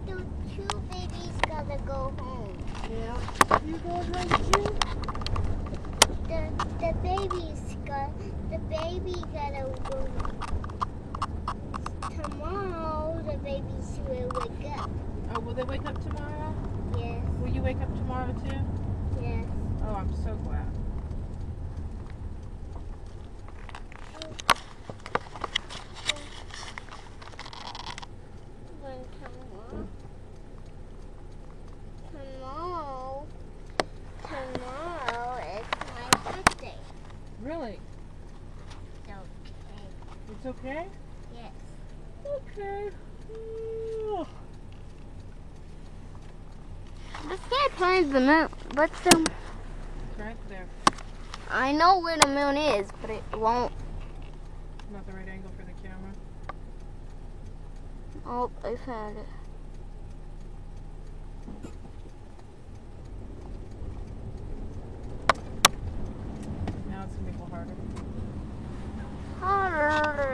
the two babies gotta go home. Yeah. You going home too? The baby gotta go. Tomorrow the babies will wake up. Oh, will they wake up tomorrow? Yes. Will you wake up tomorrow too? Yes. Oh, I'm so glad. Tomorrow is my birthday. Really? Okay. It's okay? Yes. Okay. Oh. I can't find the moon. What's the? It's right there. I know where the moon is, but it won't. Not the right angle for the camera. Oh, I found it. Now it's gonna be a little harder. Harder.